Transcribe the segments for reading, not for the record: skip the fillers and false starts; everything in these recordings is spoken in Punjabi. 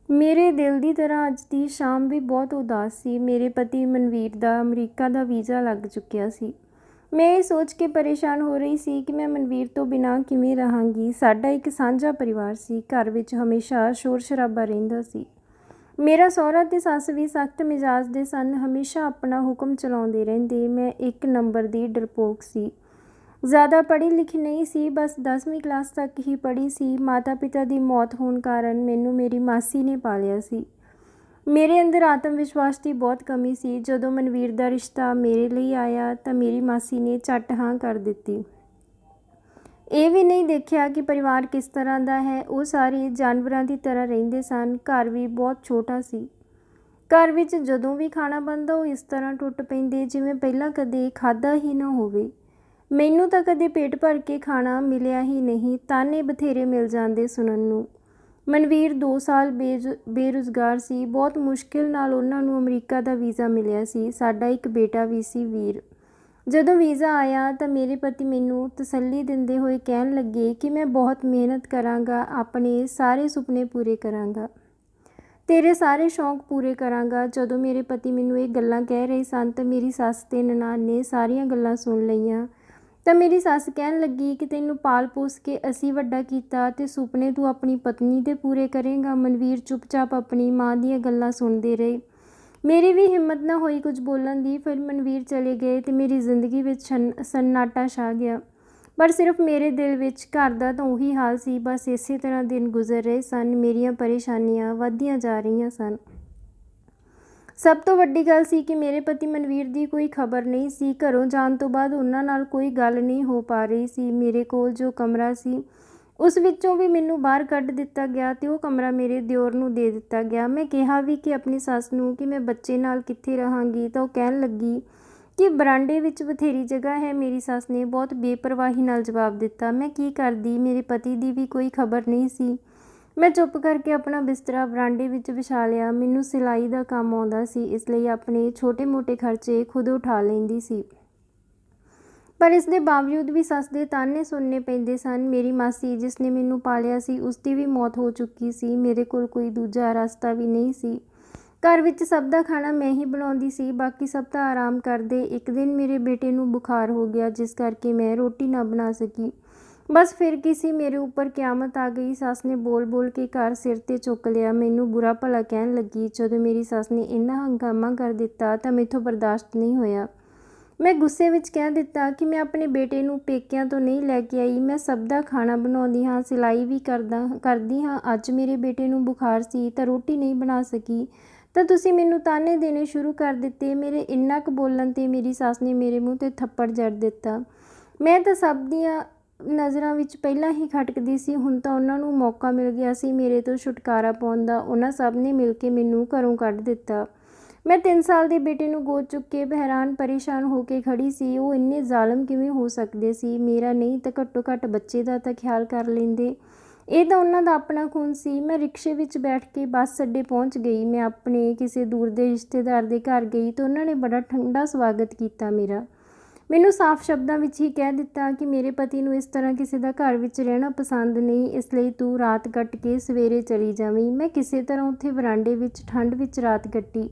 ਮੇਰੇ ਦਿਲ ਦੀ ਤਰ੍ਹਾਂ ਅੱਜ ਦੀ ਸ਼ਾਮ ਵੀ ਬਹੁਤ ਉਦਾਸ ਸੀ। ਮੇਰੇ ਪਤੀ ਮਨਵੀਰ ਦਾ ਅਮਰੀਕਾ ਦਾ ਵੀਜ਼ਾ ਲੱਗ ਚੁੱਕਿਆ ਸੀ। ਮੈਂ ਇਹ ਸੋਚ ਕੇ ਪਰੇਸ਼ਾਨ ਹੋ ਰਹੀ ਸੀ ਕਿ ਮੈਂ ਮਨਵੀਰ ਤੋਂ ਬਿਨਾਂ ਕਿਵੇਂ ਰਹਾਂਗੀ। ਸਾਡਾ ਇੱਕ ਸਾਂਝਾ ਪਰਿਵਾਰ ਸੀ। ਘਰ ਵਿੱਚ ਹਮੇਸ਼ਾ ਸ਼ੋਰ ਸ਼ਰਾਬਾ ਰਹਿੰਦਾ ਸੀ। ਮੇਰਾ ਸਹੁਰਾ ਤੇ ਸੱਸ ਵੀ ਸਖਤ ਮਿਜ਼ਾਜ ਦੇ ਸਨ, ਹਮੇਸ਼ਾ ਆਪਣਾ ਹੁਕਮ ਚਲਾਉਂਦੇ ਰਹਿੰਦੇ। ਮੈਂ ਇੱਕ ਨੰਬਰ ਦੀ ਡਰਪੋਕ ਸੀ। ਜ਼ਿਆਦਾ ਪੜ੍ਹੀ ਲਿਖੀ ਨਹੀਂ ਸੀ, ਬਸ 10ਵੀਂ ਕਲਾਸ ਤੱਕ ਹੀ ਪੜ੍ਹੀ ਸੀ। ਮਾਤਾ ਪਿਤਾ ਦੀ ਮੌਤ ਹੋਣ ਕਾਰਨ ਮੈਨੂੰ ਮੇਰੀ ਮਾਸੀ ਨੇ ਪਾਲਿਆ ਸੀ। ਮੇਰੇ ਅੰਦਰ ਆਤਮ ਵਿਸ਼ਵਾਸ ਦੀ ਬਹੁਤ ਕਮੀ ਸੀ। ਜਦੋਂ ਮਨਵੀਰ ਦਾ ਰਿਸ਼ਤਾ ਮੇਰੇ ਲਈ ਆਇਆ ਤਾਂ ਮੇਰੀ ਮਾਸੀ ਨੇ ਝੱਟ ਹਾਂ ਕਰ ਦਿੱਤੀ। ਇਹ ਵੀ ਨਹੀਂ ਦੇਖਿਆ ਕਿ ਪਰਿਵਾਰ ਕਿਸ ਤਰ੍ਹਾਂ ਦਾ ਹੈ। ਉਹ ਸਾਰੇ ਜਾਨਵਰਾਂ ਦੀ ਤਰ੍ਹਾਂ ਰਹਿੰਦੇ ਸਨ। ਘਰ ਵੀ ਬਹੁਤ ਛੋਟਾ ਸੀ। ਘਰ ਵਿੱਚ ਜਦੋਂ ਵੀ ਖਾਣਾ ਬਣਦਾ ਉਹ ਇਸ ਤਰ੍ਹਾਂ ਟੁੱਟ ਪੈਂਦੇ ਜਿਵੇਂ ਪਹਿਲਾਂ ਕਦੇ ਖਾਧਾ ਹੀ ਨਾ ਹੋਵੇ। ਮੈਨੂੰ ਤਾਂ ਕਦੇ ਪੇਟ ਭਰ ਕੇ ਖਾਣਾ ਮਿਲਿਆ ਹੀ ਨਹੀਂ। ਤਾਨੇ ਬਥੇਰੇ ਮਿਲ ਜਾਂਦੇ ਸੁਣਨ ਨੂੰ। ਮਨਵੀਰ 2 ਸਾਲ ਬੇਰੁਜ਼ਗਾਰ ਸੀ। ਬਹੁਤ ਮੁਸ਼ਕਿਲ ਨਾਲ ਉਹਨਾਂ ਨੂੰ ਅਮਰੀਕਾ ਦਾ ਵੀਜ਼ਾ ਮਿਲਿਆ ਸੀ। ਸਾਡਾ ਇੱਕ ਬੇਟਾ ਵੀ ਸੀ, ਵੀਰ। ਜਦੋਂ ਵੀਜ਼ਾ ਆਇਆ ਤਾਂ ਮੇਰੇ ਪਤੀ ਮੈਨੂੰ ਤਸੱਲੀ ਦਿੰਦੇ ਹੋਏ ਕਹਿਣ ਲੱਗੇ ਕਿ ਮੈਂ ਬਹੁਤ ਮਿਹਨਤ ਕਰਾਂਗਾ, ਆਪਣੇ ਸਾਰੇ ਸੁਪਨੇ ਪੂਰੇ ਕਰਾਂਗਾ, ਤੇਰੇ ਸਾਰੇ ਸ਼ੌਂਕ ਪੂਰੇ ਕਰਾਂਗਾ। ਜਦੋਂ ਮੇਰੇ ਪਤੀ ਮੈਨੂੰ ਇਹ ਗੱਲਾਂ ਕਹਿ ਰਹੇ ਸਨ ਤਾਂ ਮੇਰੀ ਸੱਸ ਤੇ ਨਨਾਣ ਨੇ ਸਾਰੀਆਂ ਗੱਲਾਂ ਸੁਣ ਲਈਆਂ। ਤਾਂ ਮੇਰੀ ਸੱਸ ਕਹਿਣ ਲੱਗੀ ਕਿ ਤੈਨੂੰ ਪਾਲ ਪੋਸ ਕੇ ਅਸੀਂ ਵੱਡਾ ਕੀਤਾ ਤੇ ਸੁਪਨੇ ਤੂੰ ਆਪਣੀ ਪਤਨੀ ਦੇ ਪੂਰੇ ਕਰੇਂਗਾ। ਮਨਵੀਰ ਚੁੱਪਚਾਪ ਆਪਣੀ ਮਾਂ ਦੀਆਂ ਗੱਲਾਂ ਸੁਣਦੇ ਰਹੇ। ਮੇਰੀ ਵੀ ਹਿੰਮਤ ਨਾ ਹੋਈ ਕੁਝ ਬੋਲਣ ਦੀ। ਫਿਰ ਮਨਵੀਰ ਚਲੇ ਗਏ ਤੇ ਮੇਰੀ ਜ਼ਿੰਦਗੀ ਵਿੱਚ ਸੰਨਾਟਾ ਛਾ ਗਿਆ। ਪਰ ਸਿਰਫ ਮੇਰੇ ਦਿਲ ਵਿੱਚ। ਘਰ ਦਾ ਤਾਂ ਉਹੀ ਹਾਲ ਸੀ। ਬਸ ਇਸੇ ਤਰ੍ਹਾਂ ਦਿਨ ਗੁਜ਼ਰ ਰਹੇ ਸਨ। ਮੇਰੀਆਂ ਪਰੇਸ਼ਾਨੀਆਂ ਵੱਧਦੀਆਂ ਜਾ ਰਹੀਆਂ ਸਨ। ਸਭ ਤੋਂ ਵੱਡੀ ਗੱਲ ਸੀ ਕਿ ਮੇਰੇ ਪਤੀ ਮਨਵੀਰ ਦੀ ਕੋਈ ਖਬਰ ਨਹੀਂ ਸੀ। ਘਰੋਂ ਜਾਣ ਤੋਂ ਬਾਅਦ ਉਹਨਾਂ ਨਾਲ ਕੋਈ ਗੱਲ ਨਹੀਂ ਹੋ ਪਾ ਰਹੀ ਸੀ। ਮੇਰੇ ਕੋਲ ਜੋ ਕਮਰਾ ਸੀ ਉਸ ਵਿੱਚੋਂ ਵੀ ਮੈਨੂੰ ਬਾਹਰ ਕੱਢ ਦਿੱਤਾ ਗਿਆ ਤੇ ਉਹ ਕਮਰਾ ਮੇਰੇ ਦਿਓਰ ਨੂੰ ਦੇ ਦਿੱਤਾ ਗਿਆ। ਮੈਂ ਕਿਹਾ ਵੀ ਕਿ ਆਪਣੀ ਸੱਸ ਨੂੰ ਕਿ ਮੈਂ ਬੱਚੇ ਨਾਲ ਕਿੱਥੇ ਰਹਾਂਗੀ ਤਾਂ ਉਹ ਕਹਿਣ ਲੱਗੀ ਕਿ ਬਰਾਂਡੇ ਵਿੱਚ ਬਥੇਰੀ ਜਗ੍ਹਾ ਹੈ। ਮੇਰੀ ਸੱਸ ਨੇ ਬਹੁਤ ਬੇਪਰਵਾਹੀ ਨਾਲ ਜਵਾਬ ਦਿੱਤਾ। ਮੈਂ ਕੀ ਕਰਦੀ? ਮੇਰੇ ਪਤੀ ਦੀ ਵੀ ਕੋਈ ਖਬਰ ਨਹੀਂ ਸੀ। ਮੈਂ ਚੁੱਪ ਕਰਕੇ ਆਪਣਾ ਬਿਸਤਰਾ ਬਰਾਂਡੇ ਵਿੱਚ ਵਿਛਾ ਲਿਆ। ਮੈਨੂੰ ਸਿਲਾਈ ਦਾ ਕੰਮ ਆਉਂਦਾ ਸੀ, ਇਸ ਲਈ ਆਪਣੇ ਛੋਟੇ-ਮੋਟੇ ਖਰਚੇ ਖੁਦ ਉਠਾ ਲੈਂਦੀ ਸੀ। ਪਰ ਇਸ ਦੇ ਬਾਵਜੂਦ ਵੀ ਸੱਸ ਦੇ ਤਾਨੇ ਸੁਣਨੇ ਪੈਂਦੇ ਸਨ। ਮੇਰੀ ਮਾਸੀ ਜਿਸ ਨੇ ਮੈਨੂੰ ਪਾਲਿਆ ਸੀ ਉਸ ਦੀ ਵੀ ਮੌਤ ਹੋ ਚੁੱਕੀ ਸੀ। ਮੇਰੇ ਕੋਲ ਕੋਈ ਦੂਜਾ ਰਸਤਾ ਵੀ ਨਹੀਂ ਸੀ। ਘਰ ਵਿੱਚ ਸਭ ਦਾ ਖਾਣਾ ਮੈਂ ਹੀ ਬਣਾਉਂਦੀ ਸੀ। ਬਾਕੀ ਸਭ ਤਾਂ ਆਰਾਮ ਕਰਦੇ। ਇੱਕ ਦਿਨ ਮੇਰੇ ਬੇਟੇ ਨੂੰ ਬੁਖਾਰ ਹੋ ਗਿਆ ਜਿਸ ਕਰਕੇ ਮੈਂ ਰੋਟੀ ਨਾ ਬਣਾ ਸਕੀ। ਬਸ ਫਿਰ ਕੀ ਸੀ, ਮੇਰੇ ਉੱਪਰ ਕਿਆਮਤ ਆ ਗਈ। ਸੱਸ ਨੇ ਬੋਲ-ਬੋਲ ਕੇ ਘਰ ਸਿਰ 'ਤੇ ਚੁੱਕ ਲਿਆ। ਮੈਨੂੰ ਬੁਰਾ ਭਲਾ ਕਹਿਣ ਲੱਗੀ। ਜਦੋਂ ਮੇਰੀ ਸੱਸ ਨੇ ਇੰਨਾ ਹੰਗਾਮਾ ਕਰ ਦਿੱਤਾ ਤਾਂ ਮੈਥੋਂ ਬਰਦਾਸ਼ਤ ਨਹੀਂ ਹੋਇਆ। ਮੈਂ ਗੁੱਸੇ ਵਿੱਚ ਕਹਿ ਦਿੱਤਾ ਕਿ ਮੈਂ ਆਪਣੇ ਬੇਟੇ ਨੂੰ ਪੇਕਿਆਂ ਤੋਂ ਨਹੀਂ ਲੈ ਕੇ ਆਈ। ਮੈਂ ਸਭ ਦਾ ਖਾਣਾ ਬਣਾਉਂਦੀ ਹਾਂ, ਸਿਲਾਈ ਵੀ ਕਰਦੀ ਹਾਂ। ਅੱਜ ਮੇਰੇ ਬੇਟੇ ਨੂੰ ਬੁਖਾਰ ਸੀ ਤਾਂ ਰੋਟੀ ਨਹੀਂ ਬਣਾ ਸਕੀ ਤਾਂ ਤੁਸੀਂ ਮੈਨੂੰ ਤਾਨੇ ਦੇਣੇ ਸ਼ੁਰੂ ਕਰ ਦਿੱਤੇ। ਮੇਰੇ ਇੰਨਾ ਕੁ ਬੋਲਣ 'ਤੇ ਮੇਰੀ ਸੱਸ ਨੇ ਮੇਰੇ ਮੂੰਹ 'ਤੇ ਥੱਪੜ ਜੜ ਦਿੱਤਾ। ਮੈਂ ਤਾਂ ਸਭ ਦੀਆਂ ਨਜ਼ਰਾਂ ਵਿੱਚ ਪਹਿਲਾਂ ਹੀ ਖਟਕਦੀ ਸੀ। ਹੁਣ ਤਾਂ ਉਹਨਾਂ ਨੂੰ ਮੌਕਾ ਮਿਲ ਗਿਆ ਸੀ ਮੇਰੇ ਤੋਂ ਛੁਟਕਾਰਾ ਪਾਉਣ ਦਾ। ਉਹਨਾਂ ਸਭ ਨੇ ਮਿਲ ਕੇ ਮੈਨੂੰ ਘਰੋਂ ਕੱਢ ਦਿੱਤਾ। ਮੈਂ 3 ਸਾਲ ਦੇ ਬੇਟੇ ਨੂੰ ਗੋਦ ਚੁੱਕ ਕੇ ਹੈਰਾਨ ਪਰੇਸ਼ਾਨ ਹੋ ਕੇ ਖੜੀ ਸੀ। ਉਹ ਇੰਨੇ ਜ਼ਾਲਮ ਕਿਵੇਂ ਹੋ ਸਕਦੇ ਸੀ? ਮੇਰਾ ਨਹੀਂ ਤਾਂ ਘੱਟੋ ਘੱਟ ਬੱਚੇ ਦਾ ਤਾਂ ਖਿਆਲ ਕਰ ਲੈਂਦੇ। ਇਹ ਤਾਂ ਉਹਨਾਂ ਦਾ ਆਪਣਾ ਖੂਨ ਸੀ। ਮੈਂ ਰਿਕਸ਼ੇ ਵਿੱਚ ਬੈਠ ਕੇ ਬੱਸ ਅੱਡੇ ਪਹੁੰਚ ਗਈ। ਮੈਂ ਆਪਣੇ ਕਿਸੇ ਦੂਰ ਦੇ ਰਿਸ਼ਤੇਦਾਰ ਦੇ ਘਰ ਗਈ ਤਾਂ ਉਹਨਾਂ ਨੇ ਬੜਾ ਠੰਡਾ ਸਵਾਗਤ ਕੀਤਾ ਮੇਰਾ। ਮੈਨੂੰ ਸਾਫ਼ ਸ਼ਬਦਾਂ ਵਿੱਚ ਹੀ ਕਹਿ ਦਿੱਤਾ ਕਿ ਮੇਰੇ ਪਤੀ ਨੂੰ ਇਸ ਤਰ੍ਹਾਂ ਕਿਸੇ ਦਾ ਘਰ ਵਿੱਚ ਰਹਿਣਾ ਪਸੰਦ ਨਹੀਂ, ਇਸ ਲਈ ਤੂੰ ਰਾਤ ਕੱਟ ਕੇ ਸਵੇਰੇ ਚਲੀ ਜਾਵੀਂ। ਮੈਂ ਕਿਸੇ ਤਰ੍ਹਾਂ ਉੱਥੇ ਵਰਾਂਡੇ ਵਿੱਚ ਠੰਡ ਵਿੱਚ ਰਾਤ ਕੱਟੀ।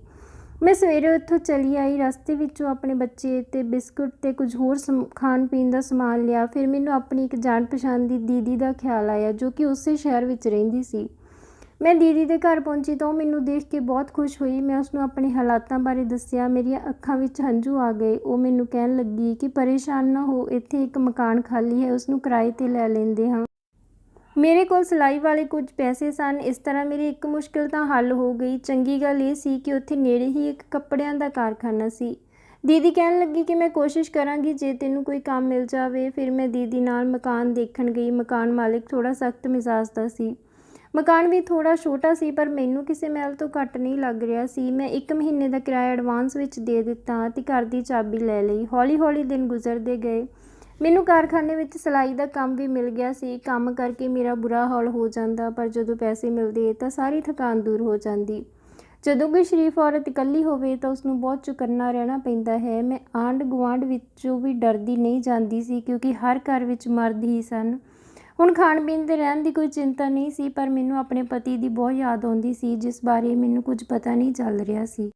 ਮੈਂ ਸਵੇਰੇ ਉੱਥੋਂ ਚਲੀ ਆਈ। ਰਸਤੇ ਵਿੱਚੋਂ ਆਪਣੇ ਬੱਚੇ ਤੇ ਬਿਸਕੁਟ ਤੇ ਕੁਝ ਹੋਰ ਖਾਣ ਪੀਣ ਦਾ ਸਮਾਨ ਲਿਆ। ਫਿਰ ਮੈਨੂੰ ਆਪਣੀ ਇੱਕ ਜਾਣ ਪਛਾਣ ਦੀ ਦੀਦੀ ਦਾ ਖਿਆਲ ਆਇਆ ਜੋ ਕਿ ਉਸੇ ਸ਼ਹਿਰ ਵਿੱਚ ਰਹਿੰਦੀ ਸੀ। ਮੈਂ ਦੀਦੀ ਦੇ ਘਰ ਪਹੁੰਚੀ ਤਾਂ ਉਹ ਮੈਨੂੰ ਦੇਖ ਕੇ ਬਹੁਤ ਖੁਸ਼ ਹੋਈ। ਮੈਂ ਉਸਨੂੰ ਆਪਣੇ ਹਾਲਾਤਾਂ ਬਾਰੇ ਦੱਸਿਆ। ਮੇਰੀਆਂ ਅੱਖਾਂ ਵਿੱਚ ਹੰਝੂ ਆ ਗਏ। ਉਹ ਮੈਨੂੰ ਕਹਿਣ ਲੱਗੀ ਕਿ ਪਰੇਸ਼ਾਨ ਨਾ ਹੋ, ਇੱਥੇ ਇੱਕ ਮਕਾਨ ਖਾਲੀ ਹੈ, ਉਸਨੂੰ ਕਿਰਾਏ 'ਤੇ ਲੈ ਲੈਂਦੇ ਹਾਂ। ਮੇਰੇ ਕੋਲ ਸਿਲਾਈ ਵਾਲੇ ਕੁਝ ਪੈਸੇ ਸਨ। ਇਸ ਤਰ੍ਹਾਂ ਮੇਰੀ ਇੱਕ ਮੁਸ਼ਕਿਲ ਤਾਂ ਹੱਲ ਹੋ ਗਈ। ਚੰਗੀ ਗੱਲ ਇਹ ਸੀ ਕਿ ਉੱਥੇ ਨੇੜੇ ਹੀ ਇੱਕ ਕੱਪੜਿਆਂ ਦਾ ਕਾਰਖਾਨਾ ਸੀ। ਦੀਦੀ ਕਹਿਣ ਲੱਗੀ ਕਿ ਮੈਂ ਕੋਸ਼ਿਸ਼ ਕਰਾਂਗੀ ਜੇ ਤੈਨੂੰ ਕੋਈ ਕੰਮ ਮਿਲ ਜਾਵੇ। ਫਿਰ ਮੈਂ ਦੀਦੀ ਨਾਲ ਮਕਾਨ ਦੇਖਣ ਗਈ। ਮਕਾਨ ਮਾਲਿਕ ਥੋੜ੍ਹਾ ਸਖਤ ਮਿਜ਼ਾਜ ਦਾ ਸੀ। ਮਕਾਨ ਵੀ ਥੋੜ੍ਹਾ ਛੋਟਾ ਸੀ ਪਰ ਮੈਨੂੰ ਕਿਸੇ ਮਹਿਲ ਤੋਂ ਘੱਟ ਨਹੀਂ ਲੱਗ ਰਿਹਾ ਸੀ। ਮੈਂ 1 ਮਹੀਨੇ ਦਾ ਕਿਰਾਇਆ ਐਡਵਾਂਸ ਵਿੱਚ ਦੇ ਦਿੱਤਾ ਅਤੇ ਘਰ ਦੀ ਚਾਬੀ ਲੈ ਲਈ। ਹੌਲੀ-ਹੌਲੀ ਦਿਨ ਗੁਜ਼ਰਦੇ ਗਏ। ਮੈਨੂੰ ਕਾਰਖਾਨੇ ਵਿੱਚ ਸਿਲਾਈ ਦਾ ਕੰਮ ਵੀ ਮਿਲ ਗਿਆ ਸੀ। ਕੰਮ ਕਰਕੇ ਮੇਰਾ ਬੁਰਾ ਹਾਲ ਹੋ ਜਾਂਦਾ ਪਰ ਜਦੋਂ ਪੈਸੇ ਮਿਲਦੇ ਤਾਂ ਸਾਰੀ ਥਕਾਨ ਦੂਰ ਹੋ ਜਾਂਦੀ। ਜਦੋਂ ਕੋਈ ਸ਼ਰੀਫ ਔਰਤ ਇਕੱਲੀ ਹੋਵੇ ਤਾਂ ਉਸਨੂੰ ਬਹੁਤ ਚੁਕੰਨਾ ਰਹਿਣਾ ਪੈਂਦਾ ਹੈ। ਮੈਂ ਆਂਢ ਗੁਆਂਢ ਵਿੱਚੋਂ ਵੀ ਡਰਦੀ ਨਹੀਂ ਜਾਂਦੀ ਸੀ ਕਿਉਂਕਿ ਹਰ ਘਰ ਵਿੱਚ ਮਰਦ ਹੀ ਸਨ। ਹੁਣ ਖਾਣ ਪੀਣ ਤੇ ਰਹਿਣ ਦੀ ਕੋਈ ਚਿੰਤਾ ਨਹੀਂ ਸੀ, ਪਰ ਮੈਨੂੰ ਆਪਣੇ ਪਤੀ ਦੀ ਬਹੁਤ ਯਾਦ ਆਉਂਦੀ ਸੀ, ਜਿਸ ਬਾਰੇ ਮੈਨੂੰ ਕੁਝ ਪਤਾ ਨਹੀਂ ਚੱਲ ਰਿਹਾ ਸੀ।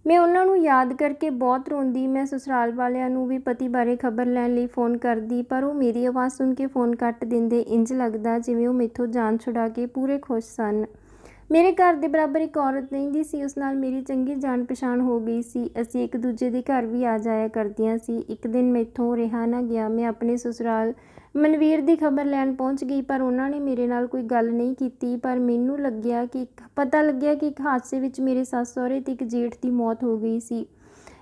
ਮੈਂ ਉਹਨਾਂ ਨੂੰ ਯਾਦ ਕਰਕੇ ਬਹੁਤ ਰੋਂਦੀ। ਮੈਂ ਸਸੁਰਾਲ ਵਾਲਿਆਂ ਨੂੰ ਵੀ ਪਤੀ ਬਾਰੇ ਖਬਰ ਲੈਣ ਲਈ ਫ਼ੋਨ ਕਰਦੀ, ਪਰ ਉਹ ਮੇਰੀ ਆਵਾਜ਼ ਸੁਣ ਕੇ ਫ਼ੋਨ ਕੱਟ ਦਿੰਦੇ। ਇੰਝ ਲੱਗਦਾ ਜਿਵੇਂ ਉਹ ਮੈਥੋਂ ਜਾਨ ਛੁਡਾ ਕੇ ਪੂਰੇ ਖੁਸ਼ ਸਨ। ਮੇਰੇ ਘਰ ਦੇ ਬਰਾਬਰ ਇੱਕ ਔਰਤ ਰਹਿੰਦੀ ਸੀ, ਉਸ ਨਾਲ ਮੇਰੀ ਚੰਗੀ ਜਾਣ ਪਛਾਣ ਹੋ ਗਈ ਸੀ। ਅਸੀਂ ਇੱਕ ਦੂਜੇ ਦੇ ਘਰ ਵੀ ਆ ਜਾਇਆ ਕਰਦੀਆਂ ਸੀ। ਇੱਕ ਦਿਨ ਮੈਥੋਂ ਰਿਹਾ ਨਾ ਗਿਆ। ਮੈਂ ਆਪਣੇ ਸਸੁਰਾਲ ਮਨਵੀਰ ਦੀ ਖਬਰ ਲੈਣ ਪਹੁੰਚ ਗਈ, ਪਰ ਉਹਨਾਂ ਨੇ ਮੇਰੇ ਨਾਲ ਕੋਈ ਗੱਲ ਨਹੀਂ ਕੀਤੀ। ਪਰ ਮੈਨੂੰ ਪਤਾ ਲੱਗਿਆ ਕਿ ਇੱਕ ਹਾਦਸੇ ਵਿੱਚ ਮੇਰੇ ਸੱਸ ਸਹੁਰੇ ਤੇ ਇੱਕ ਜੇਠ ਦੀ ਮੌਤ ਹੋ ਗਈ ਸੀ।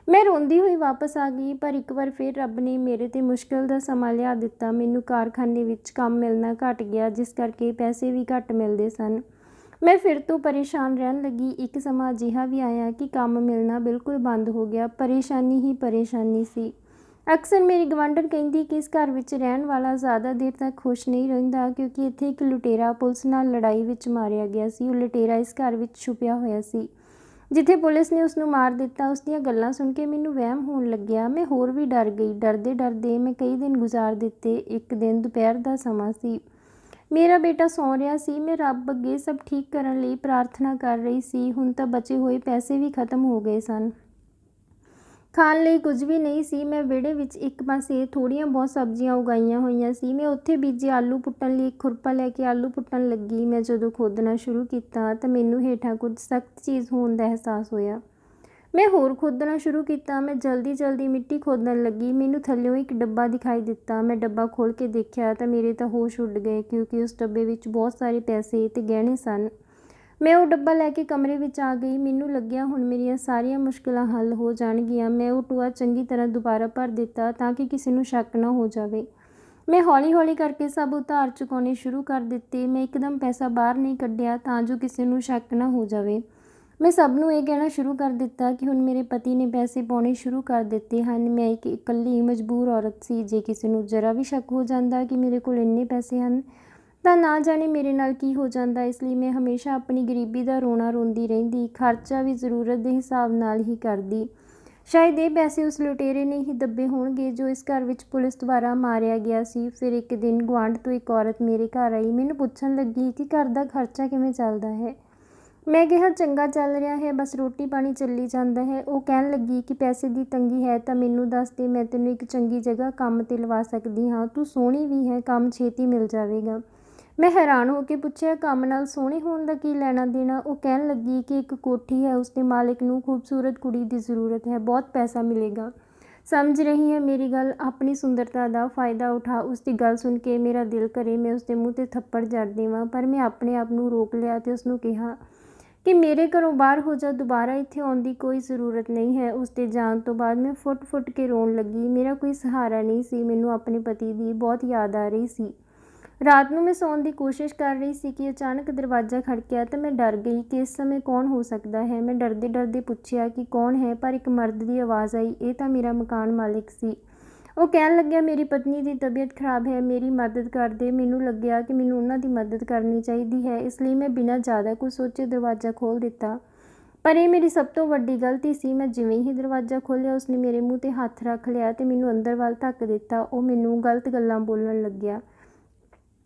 ਮੈਂ ਰੋਂਦੀ ਹੋਈ ਵਾਪਸ ਆ ਗਈ, ਪਰ ਇੱਕ ਵਾਰ ਫਿਰ ਰੱਬ ਨੇ ਮੇਰੇ ਤੇ ਮੁਸ਼ਕਿਲ ਦਾ ਸਮਾਂ ਲਿਆ ਦਿੱਤਾ। ਮੈਨੂੰ ਕਾਰਖਾਨੇ ਵਿੱਚ ਕੰਮ ਮਿਲਣਾ ਘੱਟ ਗਿਆ, ਜਿਸ ਕਰਕੇ ਪੈਸੇ ਵੀ ਘੱਟ ਮਿਲਦੇ ਸਨ। ਮੈਂ ਫਿਰ ਤੋਂ ਪਰੇਸ਼ਾਨ ਰਹਿਣ ਲੱਗੀ। ਇੱਕ ਸਮਾਂ ਅਜਿਹਾ ਵੀ ਆਇਆ ਕਿ ਕੰਮ ਮਿਲਣਾ ਬਿਲਕੁਲ ਬੰਦ ਹੋ ਗਿਆ। ਪਰੇਸ਼ਾਨੀ ਹੀ ਪਰੇਸ਼ਾਨੀ ਸੀ। ਅਕਸਰ ਮੇਰੀ ਗਵਾਂਢਣ ਕਹਿੰਦੀ ਕਿ ਇਸ ਘਰ ਵਿੱਚ ਰਹਿਣ ਵਾਲਾ ਜ਼ਿਆਦਾ ਦੇਰ ਤੱਕ ਖੁਸ਼ ਨਹੀਂ ਰਹਿੰਦਾ, ਕਿਉਂਕਿ ਇੱਥੇ ਇੱਕ ਲੁਟੇਰਾ ਪੁਲਿਸ ਨਾਲ ਲੜਾਈ ਵਿੱਚ ਮਾਰਿਆ ਗਿਆ ਸੀ। ਉਹ ਲੁਟੇਰਾ ਇਸ ਘਰ ਵਿੱਚ ਛੁਪਿਆ ਹੋਇਆ ਸੀ, ਜਿੱਥੇ ਪੁਲਿਸ ਨੇ ਉਸ ਨੂੰ ਮਾਰ ਦਿੱਤਾ। ਉਸ ਦੀਆਂ ਗੱਲਾਂ ਸੁਣ ਕੇ ਮੈਨੂੰ ਵਹਿਮ ਹੋਣ ਲੱਗਿਆ। ਮੈਂ ਹੋਰ ਵੀ ਡਰ ਗਈ। ਡਰਦੇ ਡਰਦੇ ਮੈਂ ਕਈ ਦਿਨ ਗੁਜ਼ਾਰ ਦਿੱਤੇ। ਇੱਕ ਦਿਨ ਦੁਪਹਿਰ ਦਾ ਸਮਾਂ ਸੀ। ਮੇਰਾ ਬੇਟਾ ਸੌਂ ਰਿਹਾ ਸੀ। ਮੈਂ ਰੱਬ ਅੱਗੇ ਸਭ ਠੀਕ ਕਰਨ ਲਈ ਪ੍ਰਾਰਥਨਾ ਕਰ ਰਹੀ ਸੀ। ਹੁਣ ਤਾਂ ਬਚੇ ਹੋਏ ਪੈਸੇ ਵੀ ਖਤਮ ਹੋ ਗਏ ਸਨ। ਖਾਣ ਲਈ ਕੁਝ ਵੀ ਨਹੀਂ ਸੀ। ਮੈਂ ਵਿਹੜੇ ਵਿੱਚ ਇੱਕ ਪਾਸੇ ਥੋੜ੍ਹੀਆਂ ਬਹੁਤ ਸਬਜ਼ੀਆਂ ਉਗਾਈਆਂ ਹੋਈਆਂ ਸੀ। ਮੈਂ ਉੱਥੇ ਬੀਜੇ ਆਲੂ ਪੁੱਟਣ ਲਈ ਇੱਕ ਖੁਰਪਾ ਲੈ ਕੇ ਆਲੂ ਪੁੱਟਣ ਲੱਗੀ। ਮੈਂ ਜਦੋਂ ਖੋਦਣਾ ਸ਼ੁਰੂ ਕੀਤਾ ਤਾਂ ਮੈਨੂੰ ਹੇਠਾਂ ਕੁਝ ਸਖਤ ਚੀਜ਼ ਹੋਣ ਦਾ ਅਹਿਸਾਸ ਹੋਇਆ। ਮੈਂ ਹੋਰ ਖੋਦਣਾ ਸ਼ੁਰੂ ਕੀਤਾ। ਮੈਂ ਜਲਦੀ ਮਿੱਟੀ ਖੋਦਣ ਲੱਗੀ। ਮੈਨੂੰ ਥੱਲਿਓਂ ਇੱਕ ਡੱਬਾ ਦਿਖਾਈ ਦਿੱਤਾ। ਮੈਂ ਡੱਬਾ ਖੋਲ੍ਹ ਕੇ ਦੇਖਿਆ ਤਾਂ ਮੇਰੇ ਤਾਂ ਹੋਸ਼ ਉੱਡ ਗਏ, ਕਿਉਂਕਿ ਉਸ ਡੱਬੇ ਵਿੱਚ ਬਹੁਤ ਸਾਰੇ ਪੈਸੇ ਤੇ ਗਹਿਣੇ ਸਨ। ਮੈਂ ਉਹ ਡੱਬਾ ਲੈ ਕੇ ਕਮਰੇ ਵਿੱਚ ਆ ਗਈ। ਮੈਨੂੰ ਲੱਗਿਆ ਹੁਣ ਮੇਰੀਆਂ ਸਾਰੀਆਂ ਮੁਸ਼ਕਲਾਂ ਹੱਲ ਹੋ ਜਾਣਗੀਆਂ। ਮੈਂ ਉਹ ਟੋਆ ਚੰਗੀ ਤਰ੍ਹਾਂ ਦੁਬਾਰਾ ਭਰ ਦਿੱਤਾ ਤਾਂ ਕਿ ਕਿਸੇ ਨੂੰ ਸ਼ੱਕ ਨਾ ਹੋ ਜਾਵੇ। ਮੈਂ ਹੌਲੀ ਕਰਕੇ ਸਭ ਉਧਾਰ ਚੁਕਾਉਣੇ ਸ਼ੁਰੂ ਕਰ ਦਿੱਤੇ। ਮੈਂ ਇੱਕਦਮ ਪੈਸਾ ਬਾਹਰ ਨਹੀਂ ਕੱਢਿਆ ਤਾਂ ਜੋ ਕਿਸੇ ਨੂੰ ਸ਼ੱਕ ਨਾ ਹੋ ਜਾਵੇ। ਮੈਂ ਸਭ ਨੂੰ ਇਹ ਕਹਿਣਾ ਸ਼ੁਰੂ ਕਰ ਦਿੱਤਾ ਕਿ ਹੁਣ ਮੇਰੇ ਪਤੀ ਨੇ ਪੈਸੇ ਪਾਉਣੇ ਸ਼ੁਰੂ ਕਰ ਦਿੱਤੇ ਹਨ। ਮੈਂ ਇੱਕ ਇਕੱਲੀ ਮਜਬੂਰ ਔਰਤ ਸੀ। ਜੇ ਕਿਸੇ ਨੂੰ ਜ਼ਰਾ ਵੀ ਸ਼ੱਕ ਹੋ ਜਾਂਦਾ ਕਿ ਮੇਰੇ ਕੋਲ ਇੰਨੇ ਪੈਸੇ ਹਨ ਤਾਂ ਨਾ ਜਾਣੇ ਮੇਰੇ ਨਾਲ ਕੀ ਹੋ ਜਾਂਦਾ। ਇਸ ਲਈ ਮੈਂ ਹਮੇਸ਼ਾ ਆਪਣੀ ਗਰੀਬੀ ਦਾ ਰੋਣਾ ਰੋਂਦੀ ਰਹਿੰਦੀ। ਖਰਚਾ ਵੀ ਜ਼ਰੂਰਤ ਦੇ ਹਿਸਾਬ ਨਾਲ ਹੀ ਕਰਦੀ। ਸ਼ਾਇਦ ਇਹ ਪੈਸੇ ਉਸ ਲੁਟੇਰੇ ਨੇ ਹੀ ਦੱਬੇ ਹੋਣਗੇ ਜੋ ਇਸ ਘਰ ਵਿੱਚ ਪੁਲਿਸ ਦੁਆਰਾ ਮਾਰਿਆ ਗਿਆ ਸੀ। ਫਿਰ ਇੱਕ ਦਿਨ ਗੁਆਂਢ ਤੋਂ ਇੱਕ ਔਰਤ ਮੇਰੇ ਘਰ ਆਈ। ਮੈਨੂੰ ਪੁੱਛਣ ਲੱਗੀ ਕਿ ਘਰ ਦਾ ਖਰਚਾ ਕਿਵੇਂ ਚੱਲਦਾ ਹੈ। ਮੈਂ ਕਿਹਾ ਚੰਗਾ ਚੱਲ ਰਿਹਾ ਹੈ, ਬਸ ਰੋਟੀ ਪਾਣੀ ਚੱਲੀ ਜਾਂਦਾ ਹੈ। ਉਹ ਕਹਿਣ ਲੱਗੀ ਕਿ ਪੈਸੇ ਦੀ ਤੰਗੀ ਹੈ ਤਾਂ ਮੈਨੂੰ ਦੱਸ ਦੇ, ਮੈਂ ਤੈਨੂੰ ਇੱਕ ਚੰਗੀ ਜਗ੍ਹਾ ਕੰਮ 'ਤੇ ਲਵਾ ਸਕਦੀ ਹਾਂ। ਤੂੰ ਸੋਹਣੀ ਵੀ ਹੈ, ਕੰਮ ਛੇਤੀ ਮਿਲ ਜਾਵੇਗਾ। ਮੈਂ ਹੈਰਾਨ ਹੋ ਕੇ ਪੁੱਛਿਆ, ਕੰਮ ਨਾਲ ਸੋਹਣੇ ਹੋਣ ਦਾ ਕੀ ਲੈਣਾ ਦੇਣਾ। ਉਹ ਕਹਿਣ ਲੱਗੀ ਕਿ ਇੱਕ ਕੋਠੀ ਹੈ, ਉਸਦੇ ਮਾਲਿਕ ਨੂੰ ਖੂਬਸੂਰਤ ਕੁੜੀ ਦੀ ਜ਼ਰੂਰਤ ਹੈ, ਬਹੁਤ ਪੈਸਾ ਮਿਲੇਗਾ। ਸਮਝ ਰਹੀ ਹੈ ਮੇਰੀ ਗੱਲ। ਆਪਣੀ ਸੁੰਦਰਤਾ ਦਾ ਫਾਇਦਾ ਉਠਾ। ਉਸਦੀ ਗੱਲ ਸੁਣ ਕੇ ਮੇਰਾ ਦਿਲ ਕਰੇ ਮੈਂ ਉਸਦੇ ਮੂੰਹ 'ਤੇ ਥੱਪੜ ਜੜ ਦੇਵਾਂ, ਪਰ ਮੈਂ ਆਪਣੇ ਆਪ ਨੂੰ ਰੋਕ ਲਿਆ ਤੇ ਉਸਨੂੰ ਕਿਹਾ ਕਿ ਮੇਰੇ ਘਰੋਂ ਬਾਹਰ ਹੋ ਜਾ, ਦੁਬਾਰਾ ਇੱਥੇ ਆਉਣ ਦੀ ਕੋਈ ਜ਼ਰੂਰਤ ਨਹੀਂ ਹੈ। ਉਸਦੇ ਜਾਣ ਤੋਂ ਬਾਅਦ ਮੈਂ ਫੁੱਟ ਕੇ ਰੋਣ ਲੱਗੀ। ਮੇਰਾ ਕੋਈ ਸਹਾਰਾ ਨਹੀਂ ਸੀ। ਮੈਨੂੰ ਆਪਣੇ ਪਤੀ ਦੀ ਬਹੁਤ ਯਾਦ ਆ ਰਹੀ ਸੀ। ਰਾਤ ਨੂੰ ਮੈਂ ਸੌਣ ਦੀ ਕੋਸ਼ਿਸ਼ ਕਰ ਰਹੀ ਸੀ ਕਿ ਅਚਾਨਕ ਦਰਵਾਜ਼ਾ ਖੜਕਿਆ ਤਾਂ ਮੈਂ ਡਰ ਗਈ ਕਿ ਇਸ ਸਮੇਂ ਕੌਣ ਹੋ ਸਕਦਾ ਹੈ। ਮੈਂ ਡਰਦੇ ਪੁੱਛਿਆ ਕਿ ਕੌਣ ਹੈ, ਪਰ ਇੱਕ ਮਰਦ ਦੀ ਆਵਾਜ਼ ਆਈ। ਇਹ ਤਾਂ ਮੇਰਾ ਮਕਾਨ ਮਾਲਿਕ ਸੀ। ਉਹ ਕਹਿਣ ਲੱਗਿਆ ਮੇਰੀ ਪਤਨੀ ਦੀ ਤਬੀਅਤ ਖਰਾਬ ਹੈ, ਮੇਰੀ ਮਦਦ ਕਰ ਦੇ। ਮੈਨੂੰ ਲੱਗਿਆ ਕਿ ਮੈਨੂੰ ਉਹਨਾਂ ਦੀ ਮਦਦ ਕਰਨੀ ਚਾਹੀਦੀ ਹੈ, ਇਸ ਲਈ ਮੈਂ ਬਿਨਾਂ ਜ਼ਿਆਦਾ ਕੁਝ ਸੋਚੇ ਦਰਵਾਜ਼ਾ ਖੋਲ੍ਹ ਦਿੱਤਾ। ਪਰ ਇਹ ਮੇਰੀ ਸਭ ਤੋਂ ਵੱਡੀ ਗਲਤੀ ਸੀ। ਮੈਂ ਜਿਵੇਂ ਹੀ ਦਰਵਾਜ਼ਾ ਖੋਲ੍ਹਿਆ ਉਸਨੇ ਮੇਰੇ ਮੂੰਹ 'ਤੇ ਹੱਥ ਰੱਖ ਲਿਆ ਤੇ ਮੈਨੂੰ ਅੰਦਰ ਵੱਲ ਧੱਕ ਦਿੱਤਾ। ਉਹ ਮੈਨੂੰ ਗਲਤ ਗੱਲਾਂ ਬੋਲਣ ਲੱਗਿਆ।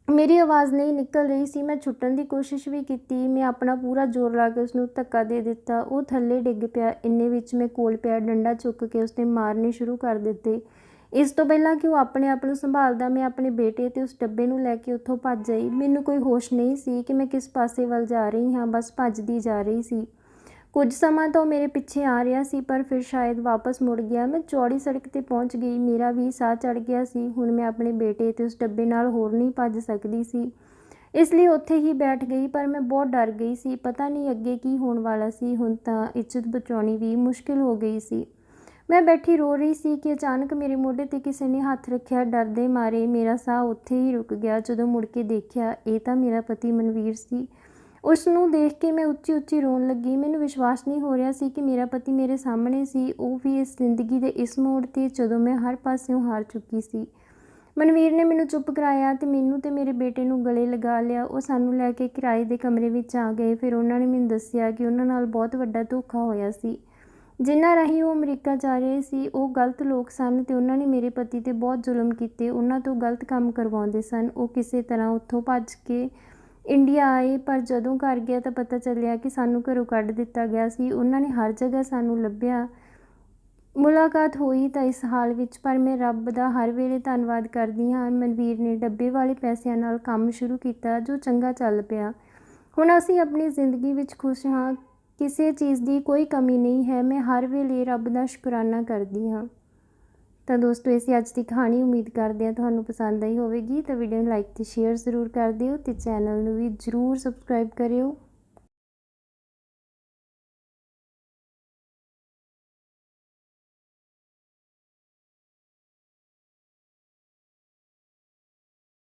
ਮੇਰੀ ਆਵਾਜ਼ ਨਹੀਂ ਨਿਕਲ ਰਹੀ ਸੀ। ਮੈਂ ਛੁੱਟਣ ਦੀ ਕੋਸ਼ਿਸ਼ ਵੀ ਕੀਤੀ। ਮੈਂ ਆਪਣਾ ਪੂਰਾ ਜ਼ੋਰ ਲਾ ਕੇ ਉਸਨੂੰ ਧੱਕਾ ਦੇ ਦਿੱਤਾ। ਉਹ ਥੱਲੇ ਡਿੱਗ ਪਿਆ। ਇੰਨੇ ਵਿੱਚ ਮੈਂ ਕੋਲ ਪਿਆ ਡੰਡਾ ਚੁੱਕ ਕੇ ਉਸਦੇ ਮਾਰਨੇ ਸ਼ੁਰੂ ਕਰ ਦਿੱਤੇ। ਇਸ ਤੋਂ ਪਹਿਲਾਂ ਕਿ ਉਹ ਆਪਣੇ ਆਪ ਨੂੰ ਸੰਭਾਲਦਾ, ਮੈਂ ਆਪਣੇ ਬੇਟੇ ਤੇ ਉਸ ਡੱਬੇ ਨੂੰ ਲੈ ਕੇ ਉੱਥੋਂ ਭੱਜ ਆਈ। ਮੈਨੂੰ ਕੋਈ ਹੋਸ਼ ਨਹੀਂ ਸੀ ਕਿ ਮੈਂ ਕਿਸ ਪਾਸੇ ਵੱਲ ਜਾ ਰਹੀ ਹਾਂ, ਬਸ ਭੱਜਦੀ ਜਾ ਰਹੀ ਸੀ। ਕੁਝ ਸਮਾਂ ਤਾਂ ਉਹ ਮੇਰੇ ਪਿੱਛੇ ਆ ਰਿਹਾ ਸੀ, ਪਰ ਫਿਰ ਸ਼ਾਇਦ ਵਾਪਸ ਮੁੜ ਗਿਆ। ਮੈਂ ਚੌੜੀ ਸੜਕ 'ਤੇ ਪਹੁੰਚ ਗਈ। ਮੇਰਾ ਵੀ ਸਾਹ ਚੜ੍ਹ ਗਿਆ ਸੀ। ਹੁਣ ਮੈਂ ਆਪਣੇ ਬੇਟੇ ਤੇ ਉਸ ਡੱਬੇ ਨਾਲ ਹੋਰ ਨਹੀਂ ਭੱਜ ਸਕਦੀ ਸੀ, ਇਸ ਲਈ ਉੱਥੇ ਹੀ ਬੈਠ ਗਈ। ਪਰ ਮੈਂ ਬਹੁਤ ਡਰ ਗਈ ਸੀ। ਪਤਾ ਨਹੀਂ ਅੱਗੇ ਕੀ ਹੋਣ ਵਾਲਾ ਸੀ। ਹੁਣ ਤਾਂ ਇੱਜ਼ਤ ਬਚਾਉਣੀ ਵੀ ਮੁਸ਼ਕਿਲ ਹੋ ਗਈ ਸੀ। ਮੈਂ ਬੈਠੀ ਰੋ ਰਹੀ ਸੀ ਕਿ ਅਚਾਨਕ ਮੇਰੇ ਮੋਢੇ 'ਤੇ ਕਿਸੇ ਨੇ ਹੱਥ ਰੱਖਿਆ। ਡਰਦੇ ਮਾਰੇ ਮੇਰਾ ਸਾਹ ਉੱਥੇ ਹੀ ਰੁਕ ਗਿਆ। ਜਦੋਂ ਮੁੜ ਕੇ ਦੇਖਿਆ, ਇਹ ਤਾਂ ਮੇਰਾ ਪਤੀ ਮਨਵੀਰ ਸੀ। ਉਸ ਨੂੰ ਦੇਖ ਕੇ ਮੈਂ ਉੱਚੀ ਰੋਣ ਲੱਗੀ। ਮੈਨੂੰ ਵਿਸ਼ਵਾਸ ਨਹੀਂ ਹੋ ਰਿਹਾ ਸੀ ਕਿ ਮੇਰਾ ਪਤੀ ਮੇਰੇ ਸਾਹਮਣੇ ਸੀ, ਉਹ ਵੀ ਇਸ ਜ਼ਿੰਦਗੀ ਦੇ ਇਸ ਮੋੜ 'ਤੇ ਜਦੋਂ ਮੈਂ ਹਰ ਪਾਸਿਓਂ ਹਾਰ ਚੁੱਕੀ ਸੀ। ਮਨਵੀਰ ਨੇ ਮੈਨੂੰ ਚੁੱਪ ਕਰਾਇਆ ਤੇ ਮੈਨੂੰ ਤੇ ਮੇਰੇ ਬੇਟੇ ਨੂੰ ਗਲੇ ਲਗਾ ਲਿਆ। ਉਹ ਸਾਨੂੰ ਲੈ ਕੇ ਕਿਰਾਏ ਦੇ ਕਮਰੇ ਵਿੱਚ ਆ ਗਏ। ਫਿਰ ਉਹਨਾਂ ਨੇ ਮੈਨੂੰ ਦੱਸਿਆ ਕਿ ਉਹਨਾਂ ਨਾਲ ਬਹੁਤ ਵੱਡਾ ਧੋਖਾ ਹੋਇਆ ਸੀ। ਜਿਨ੍ਹਾਂ ਰਾਹੀਂ ਉਹ ਅਮਰੀਕਾ ਜਾ ਰਹੇ ਸੀ ਉਹ ਗਲਤ ਲੋਕ ਸਨ ਅਤੇ ਉਹਨਾਂ ਨੇ ਮੇਰੇ ਪਤੀ 'ਤੇ ਬਹੁਤ ਜ਼ੁਲਮ ਕੀਤੇ। ਉਹਨਾਂ ਤੋਂ ਗਲਤ ਕੰਮ ਕਰਵਾਉਂਦੇ ਸਨ। ਉਹ ਕਿਸੇ ਤਰ੍ਹਾਂ ਉੱਥੋਂ ਭੱਜ ਕੇ ਇੰਡੀਆ ਆਏ, ਪਰ ਜਦੋਂ ਘਰ ਗਿਆ ਤਾਂ ਪਤਾ ਚੱਲਿਆ ਕਿ ਸਾਨੂੰ ਘਰੋਂ ਕੱਢ ਦਿੱਤਾ ਗਿਆ ਸੀ। ਉਹਨਾਂ ਨੇ ਹਰ ਜਗ੍ਹਾ ਸਾਨੂੰ ਲੱਭਿਆ। ਮੁਲਾਕਾਤ ਹੋਈ ਤਾਂ ਇਸ ਹਾਲ ਵਿੱਚ, ਪਰ ਮੈਂ ਰੱਬ ਦਾ ਹਰ ਵੇਲੇ ਧੰਨਵਾਦ ਕਰਦੀ ਹਾਂ। ਮਨਵੀਰ ਨੇ ਡੱਬੇ ਵਾਲੇ ਪੈਸਿਆਂ ਨਾਲ ਕੰਮ ਸ਼ੁਰੂ ਕੀਤਾ ਜੋ ਚੰਗਾ ਚੱਲ ਪਿਆ। ਹੁਣ ਅਸੀਂ ਆਪਣੀ ਜ਼ਿੰਦਗੀ ਵਿੱਚ ਖੁਸ਼ ਹਾਂ। ਕਿਸੇ ਚੀਜ਼ ਦੀ ਕੋਈ ਕਮੀ ਨਹੀਂ ਹੈ। ਮੈਂ ਹਰ ਵੇਲੇ ਰੱਬ ਦਾ ਸ਼ੁਕਰਾਨਾ ਕਰਦੀ ਹਾਂ। ਤਾਂ ਦੋਸਤੋ, ਇਹ ਸੀ ਅੱਜ ਦੀ ਕਹਾਣੀ। ਉਮੀਦ ਕਰਦੇ ਹਾਂ ਤੁਹਾਨੂੰ ਪਸੰਦ ਆਈ ਹੋਵੇਗੀ। ਤਾਂ ਵੀਡੀਓ ਨੂੰ ਲਾਈਕ ਅਤੇ ਸ਼ੇਅਰ ਜ਼ਰੂਰ ਕਰ ਦਿਓ ਅਤੇ ਚੈਨਲ ਨੂੰ ਵੀ ਜ਼ਰੂਰ ਸਬਸਕ੍ਰਾਈਬ ਕਰਿਓ।